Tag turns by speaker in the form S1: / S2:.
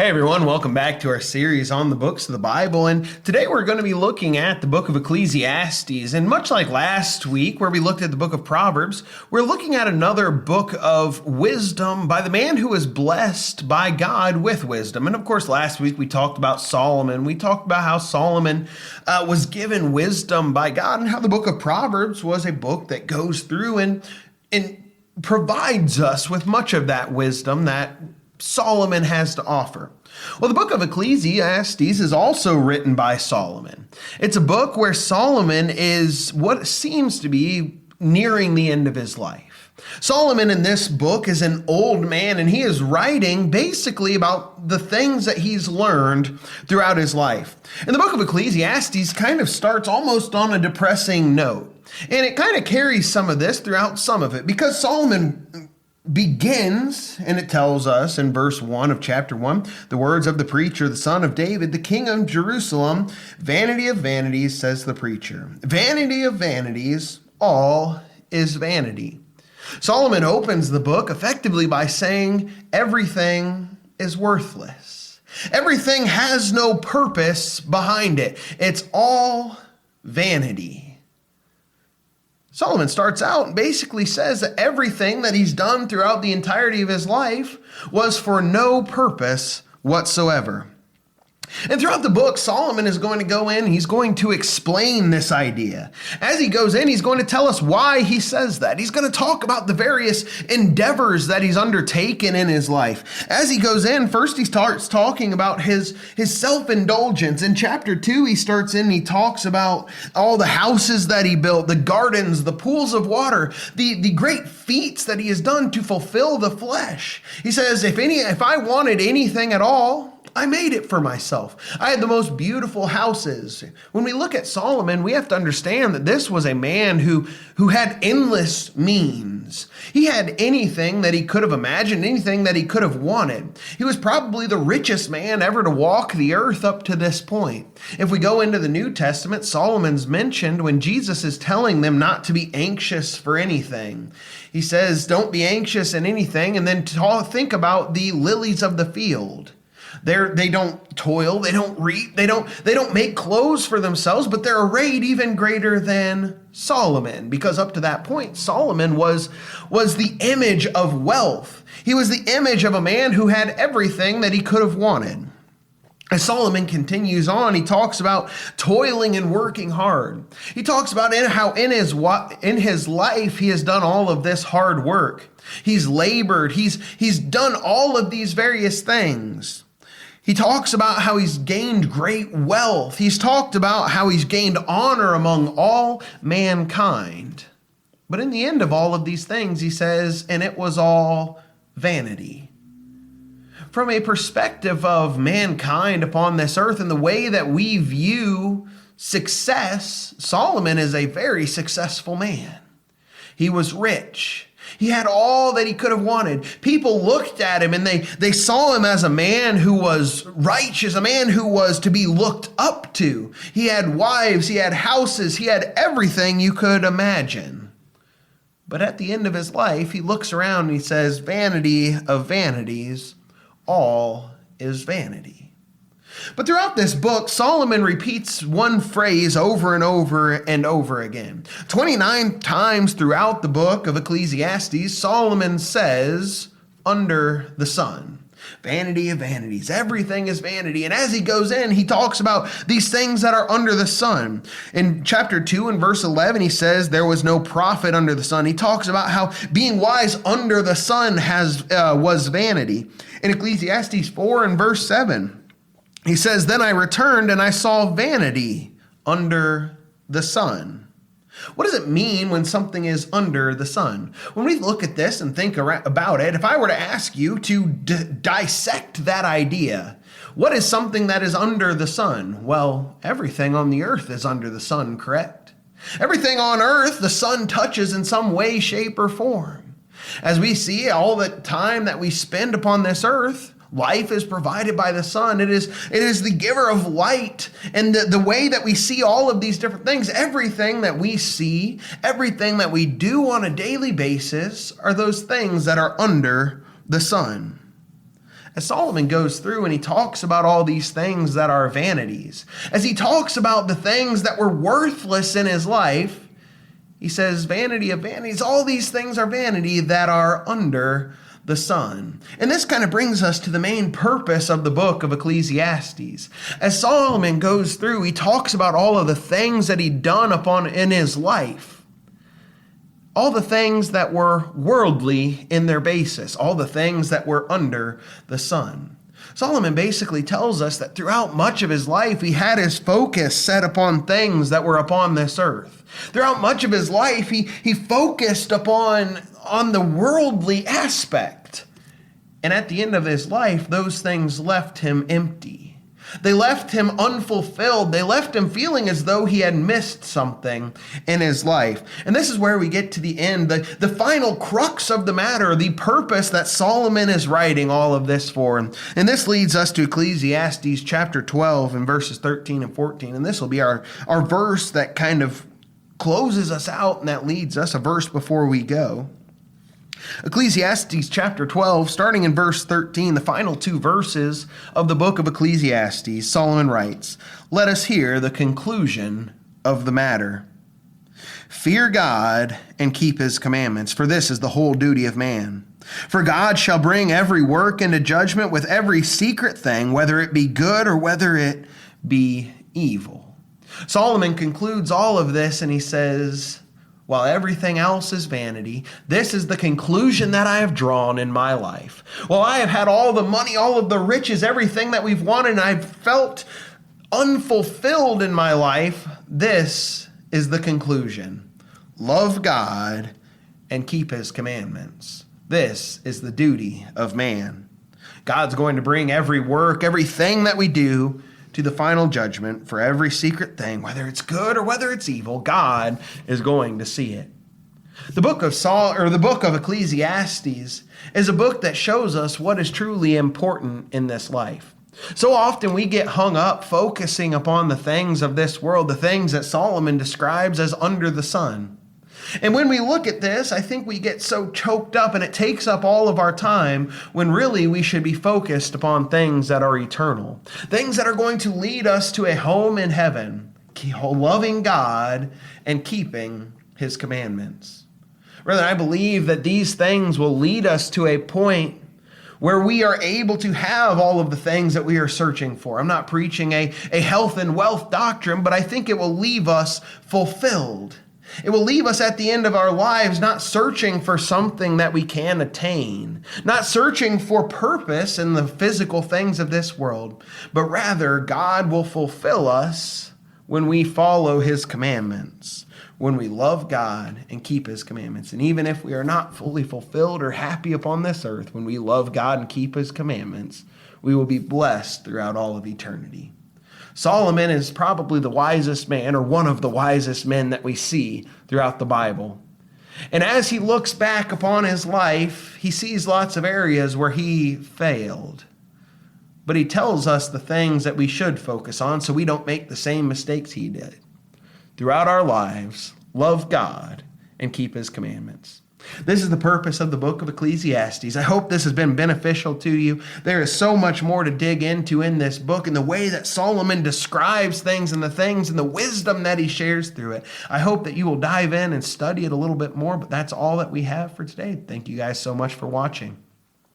S1: Hey everyone, welcome back to our series on the books of the Bible, and today we're going to be looking at the book of Ecclesiastes. And much like last week where we looked at the book of Proverbs, we're looking at another book of wisdom by the man who was blessed by God with wisdom. And of course, last week we talked about Solomon. We talked about how Solomon was given wisdom by God, and how the book of Proverbs was a book that goes through and provides us with much of that wisdom that Solomon has to offer. Well, the book of Ecclesiastes is also written by Solomon. It's a book where Solomon is what seems to be nearing the end of his life. Solomon in this book is an old man, and he is writing basically about the things that he's learned throughout his life. And the book of Ecclesiastes kind of starts almost on a depressing note. And it kind of carries some of this throughout some of it, because Solomon begins, and it tells us in verse 1 of chapter 1, the words of the preacher, the son of David, the king of Jerusalem, vanity of vanities, says the preacher. Vanity of vanities, all is vanity. Solomon opens the book effectively by saying everything is worthless. Everything has no purpose behind it. It's all vanity. Solomon starts out and basically says that everything that he's done throughout the entirety of his life was for no purpose whatsoever. And throughout the book, Solomon is going to go in, he's going to explain this idea. As he goes in, he's going to tell us why he says that. He's going to talk about the various endeavors that he's undertaken in his life. As he goes in, first he starts talking about his self-indulgence. In chapter 2, he starts in, he talks about all the houses that he built, the gardens, the pools of water, the great feats that he has done to fulfill the flesh. He says, if I wanted anything at all, I made it for myself. I had the most beautiful houses. When we look at Solomon, we have to understand that this was a man who had endless means. He had anything that he could have imagined, anything that he could have wanted. He was probably the richest man ever to walk the earth up to this point. If we go into the New Testament, Solomon's mentioned when Jesus is telling them not to be anxious for anything. He says, don't be anxious in anything, and then think about the lilies of the field. They don't toil, they don't reap, they don't make clothes for themselves, but they're arrayed even greater than Solomon, because up to that point, Solomon was the image of wealth. He was the image of a man who had everything that he could have wanted. As Solomon continues on, he talks about toiling and working hard. He talks about how in his life he has done all of this hard work. He's labored, he's done all of these various things. He talks about how he's gained great wealth. He's talked about how he's gained honor among all mankind. But in the end of all of these things, he says, and it was all vanity. From a perspective of mankind upon this earth and the way that we view success, Solomon is a very successful man. He was rich. He had all that he could have wanted. People looked at him and they saw him as a man who was righteous, a man who was to be looked up to. He had wives, he had houses, he had everything you could imagine. But at the end of his life, he looks around and he says, vanity of vanities, all is vanity. But throughout this book, Solomon repeats one phrase over and over and over again. 29 times throughout the book of Ecclesiastes, Solomon says, under the sun. Vanity of vanities. Everything is vanity. And as he goes in, he talks about these things that are under the sun. In chapter 2 and verse 11, he says, there was no profit under the sun. He talks about how being wise under the sun was vanity. In Ecclesiastes 4 and verse 7, he says, then I returned and I saw vanity under the sun. What does it mean when something is under the sun? When we look at this and think about it, if I were to ask you to dissect that idea, what is something that is under the sun? Well, everything on the earth is under the sun, correct? Everything on earth, the sun touches in some way, shape, or form. As we see all the time that we spend upon this earth, life is provided by the sun. It is the giver of light. And the way that we see all of these different things, everything that we see, everything that we do on a daily basis are those things that are under the sun. As Solomon goes through and he talks about all these things that are vanities, as he talks about the things that were worthless in his life, he says, vanity of vanities, all these things are vanity that are under the sun. And this kind of brings us to the main purpose of the book of Ecclesiastes. As Solomon goes through, he talks about all of the things that he'd done in his life. All the things that were worldly in their basis, all the things that were under the sun. Solomon basically tells us that throughout much of his life, he had his focus set upon things that were upon this earth. Throughout much of his life, he focused upon the worldly aspect. And at the end of his life, those things left him empty. They left him unfulfilled. They left him feeling as though he had missed something in his life. And this is where we get to the end, the final crux of the matter, the purpose that Solomon is writing all of this for. And this leads us to Ecclesiastes chapter 12 and verses 13 and 14. And this will be our verse that kind of closes us out, and that leads us a verse before we go. Ecclesiastes chapter 12, starting in verse 13, the final two verses of the book of Ecclesiastes, Solomon writes, "Let us hear the conclusion of the matter. Fear God and keep his commandments, for this is the whole duty of man. For God shall bring every work into judgment with every secret thing, whether it be good or whether it be evil." Solomon concludes all of this and he says, while everything else is vanity, this is the conclusion that I have drawn in my life. While I have had all the money, all of the riches, everything that we've wanted, and I've felt unfulfilled in my life, this is the conclusion. Love God and keep his commandments. This is the duty of man. God's going to bring every work, everything that we do to the final judgment for every secret thing, whether it's good or whether it's evil. God is going to see it. The book of Ecclesiastes is a book that shows us what is truly important in this life. So often we get hung up focusing upon the things of this world, the things that Solomon describes as under the sun. And when we look at this, I think we get so choked up and it takes up all of our time when really we should be focused upon things that are eternal, things that are going to lead us to a home in heaven, loving God and keeping his commandments. Rather, I believe that these things will lead us to a point where we are able to have all of the things that we are searching for. I'm not preaching a health and wealth doctrine, but I think it will leave us fulfilled. It will leave us at the end of our lives not searching for something that we can attain, not searching for purpose in the physical things of this world, but rather God will fulfill us when we follow his commandments, when we love God and keep his commandments. And even if we are not fully fulfilled or happy upon this earth, when we love God and keep his commandments, we will be blessed throughout all of eternity. Solomon is probably the wisest man, or one of the wisest men that we see throughout the Bible. And as he looks back upon his life, he sees lots of areas where he failed. But he tells us the things that we should focus on so we don't make the same mistakes he did. Throughout our lives, love God and keep his commandments. This is the purpose of the book of Ecclesiastes. I hope this has been beneficial to you. There is so much more to dig into in this book and the way that Solomon describes things and the wisdom that he shares through it. I hope that you will dive in and study it a little bit more, but that's all that we have for today. Thank you guys so much for watching.